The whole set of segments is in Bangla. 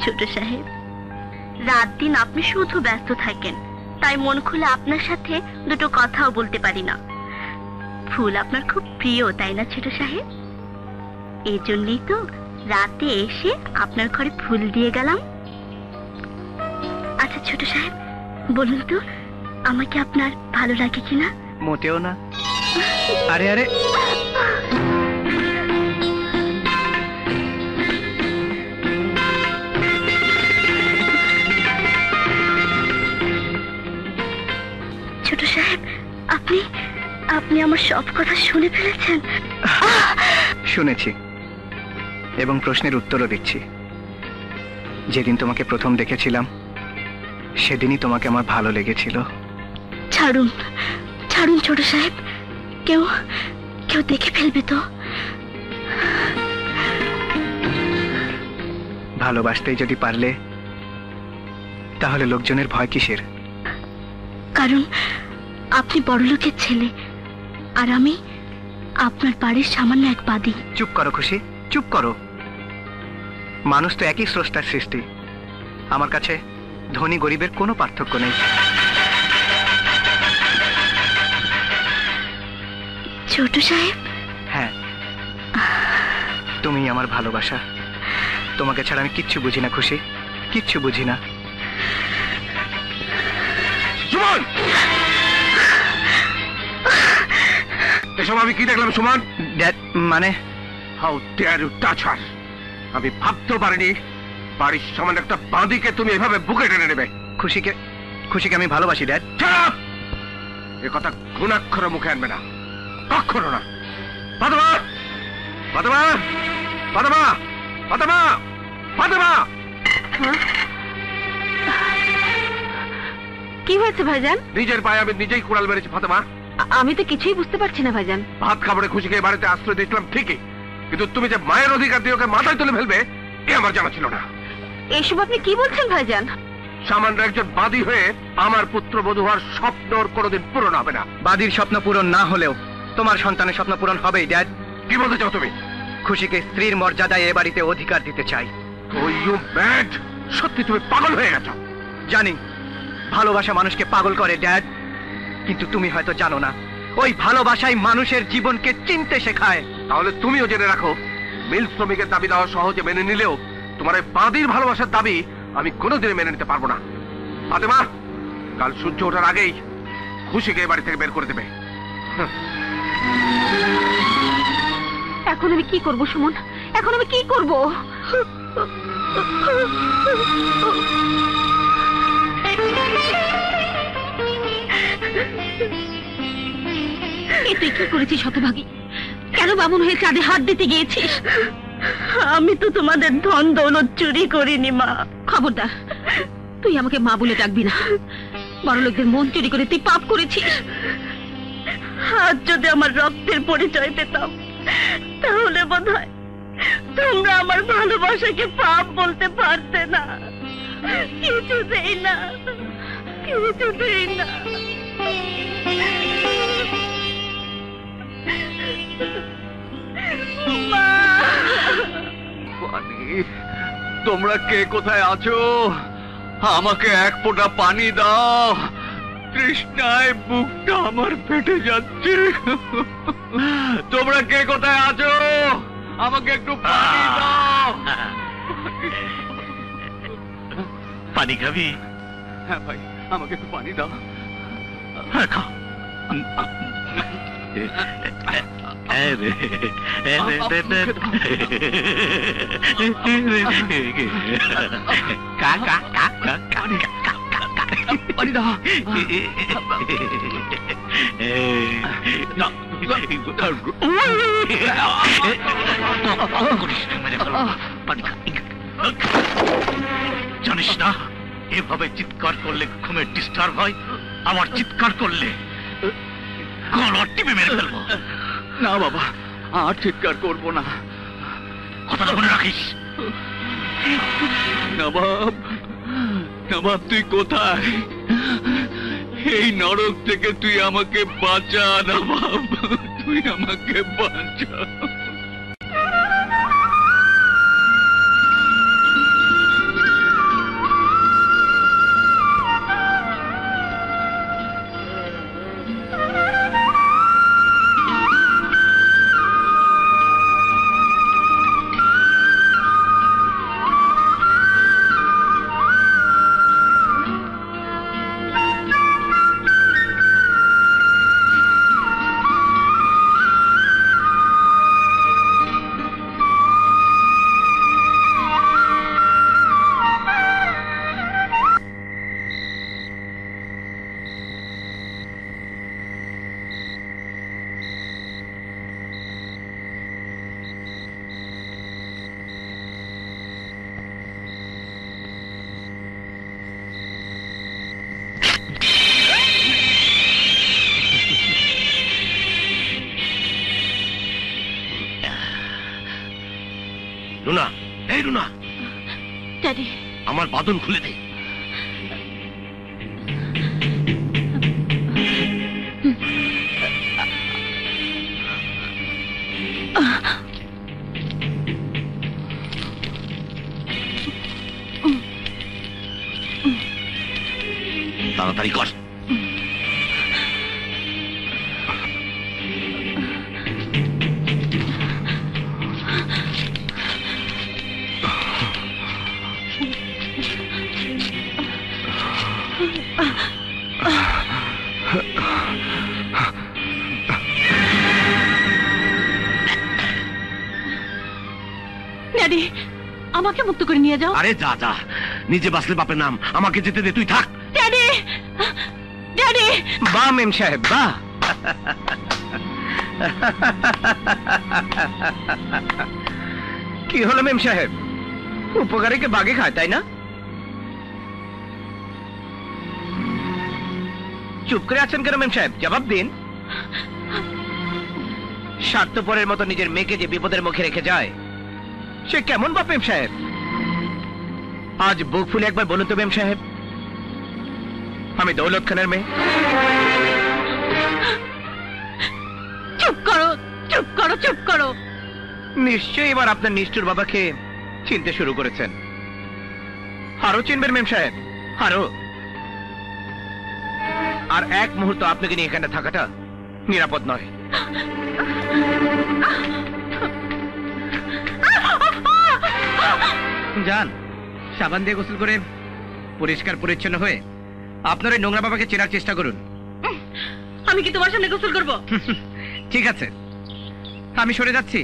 ছোট সাহেব, রাত দিন আপনি শুধু ব্যস্ত থাকেন, তাই মন খুলে আপনার সাথে দুটো কথাও বলতে পারি না। ফুল আপনার খুব প্রিয়, তাই না ছোট সাহেব? এই জন্যই তো রাতে এসে আপনার ঘরে ফুল দিয়ে গেলাম। আচ্ছা ছোট সাহেব, বলুন তো আমাকে আপনার ভালো লাগে কিনা? মোটেও না। আরে আরে, ছোট সাহেব, আপনি আপনি আমার সব কথা শুনে ফেলেছেন? শুনেছি এবং প্রশ্নের উত্তরও দিচ্ছি। যেদিন তোমাকে প্রথম দেখেছিলাম সেদিনই তোমাকে আমার ভালো লেগেছিল। ছাড়ুন ছাড়ুন ছোট সাহেব, কেউ কেউ দেখে ফেলবে তো। ভালোবাসতেই যদি পারলে তাহলে লোকজনের ভয় কিসের? কারণ আপনি বড়লোকের ছেলে আর আমি আপনার বাড়ির সামান্য এক বাদী। চুপ করো খুশি, চুপ করো। মানুষ তো একই স্রষ্টার সৃষ্টি। আমার কাছে ধনী গরিবের কোনো পার্থক্য নেই। ছোট সাহেব, হ্যাঁ, তুমি আমার ভালোবাসা। তোমাকে ছাড়া আমি কিচ্ছু বুঝি না খুশি, কিচ্ছু বুঝি না। সুমন, এসব আমি কি দেখলাম সুমন? মানে হাউ ডেয়ার ইউ টাচ হার! আমি ভাবতেও পারিনি বাড়ির সামান্য একটা বাঁদিকে তুমি এভাবে বুকে টেনে নেবে। খুশিকে আমি ভালোবাসি ড্যাড। এ কথা ঘুণাক্ষরে মুখে আনবে না, কখনো না। ফাতেমা, ফাতেমা, ফাতেমা, ফাতেমা, ফাতেমা! কি হয়েছে ভাইজান? নিজের পায়ে আমি নিজেই কুড়াল মেরেছি ফাতেমা। আমি তো কিছুই বুঝতে পারছি না ভাইজান। ভাত খাবারে খুশিকে বাড়িতে আশ্রয় দিয়েছিলাম ঠিকই, কিন্তু তুমি যে মায়ের অধিকার দিয়ে ওকে মাথায় তুলে ফেলবে এ আমার জানা ছিল না। এসব আপনি কি বলছেন ভাইজান? সামান্য একজন বাদী হয়ে আমার পুত্রবধূ হওয়ার স্বপ্ন ওর কোনোদিন পূরণ হবে না। বাদীর স্বপ্ন পূরণ না হলেও তোমার সন্তানের স্বপ্ন পূরণ হবেই ড্যাড। কি বলতে চাও তুমি? খুশিকে স্ত্রীর মর্যাদায় এ বাড়িতে অধিকার দিতে চাই। ও ইউ ম্যাড! সত্যি তুমি পাগল হয়ে গেছো। জানি ভালোবাসা মানুষকে পাগল করে ড্যাড, কিন্তু তুমি হয়তো জানো না ওই ভালোবাসাই মানুষের জীবনকে চিনতে শেখায়। তাহলে তুমিও জেনে রাখো, মিল শ্রমিকের দাবি দেওয়া সহজে মেনে নিলেও তোমার এই বাদীর ভালোবাসার দাবি আমি কোনোদিনই মেনে নিতে পারবো না। ফাতেমা, কাল সূর্য ওঠার আগেই খুশিকে এই বাড়ি থেকে বের করে দেবে। এখন আমি কি করব সুমন? এখন আমি কি করব? তুই কি করেছিস হতভাগী? কেন বামুন হয়ে চাঁদে হাত দিতে গিয়েছিস? আমি তো তোমাদের ধন দৌলত চুরি করিনি মা। খবরদার, তুই আমাকে মা বলে ডাকবি না। বড়লোকদের মন চুরি করে তুই পাপ করেছিস। আজ যদি আমার রক্তের পরিচয় পেতাম তাহলে বোধহয় তোমরা আমার ভালোবাসাকে পাপ বলতে পারতে না। কিছুতেই না, কিছুতেই না। তোমরা কে কোথায় আছো? আমাকে এক ফোঁটা পানি দাও, তৃষ্ণায় বুকটা আমার ফেটে যাচ্ছে। তোমরা কে কোথায় আছো? আমাকে একটু পানি দাও। পানি খাবি? হ্যাঁ ভাই, আমাকে একটু পানি দাও। হ্যাঁ খা। পানি দাও। জানিস না এভাবে চিৎকার করলে ঘুমে ডিস্টার্ব হয়? আমার চিৎকার করলে গলা টিপে মেরে ফেলবো। না বাবা, আর চিৎকার করবো না। কথাটা মনে রাখিস। নবাব, নবাব তুই কোথায়? এই নরক থেকে তুই আমাকে বাঁচা নবাব, তুই আমাকে বাঁচা। রুনা, এই রুনা, ড্যাডি, আমার বাঁধন খুলে দে। তাড়াতাড়ি কর। ড্যাডি, আমাকে মুক্ত করে নিয়ে যাও। আরে যা যা, নিজে বাঁচলে বাপের নাম, আমাকে যেতে দে, তুই থাক। Daddy, daddy. বাহ মেম সাহেব, বাহ। কি হলো মেম সাহেব, উপকারীকে বাগে খায় তাই না? চুপ করে আছেন কেন মেম সাহেব, জবাব দিন। স্বার্থপরের মতো নিজের মেয়েকে যে বিপদের মুখে রেখে যায়, সে কেমন বাপ মেম সাহেব? আজ বুক ফুলে একবার বলুন তো মেম সাহেব, আমি দৌলত খানের মেয়ে। চুপ করো, চুপ করো, চুপ করো। নিশ্চয়ই এবার আপনার নিষ্ঠুর বাবাকে চিনতে শুরু করেছেন। আরো চিনবেন মেম সাহেব, আরো। আর এক মুহূর্ত আপনাকে নিয়ে এখানে থাকাটা নিরাপদ নয়। যান, সাবান দিয়ে গোসল করে পরিষ্কার পরিচ্ছন্ন হয়ে আপনার ওই নোংরা বাবাকে চেনার চেষ্টা করুন। আমি কি তোমার সামনে গোসল করবো? ঠিক আছে, আমি সরে যাচ্ছি।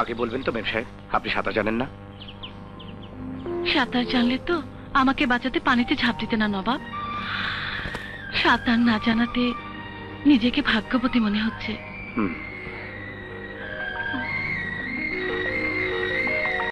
আগে বলবেন তো মেম সাহেব, আপনি সাঁতার জানেন না? সাঁতার জানলে তো আমাকে বাঁচাতে পানিতে ঝাঁপ দিতে না নবাব। সাঁতার না জানাতে নিজেকে ভাগ্যবতী মনে হচ্ছে।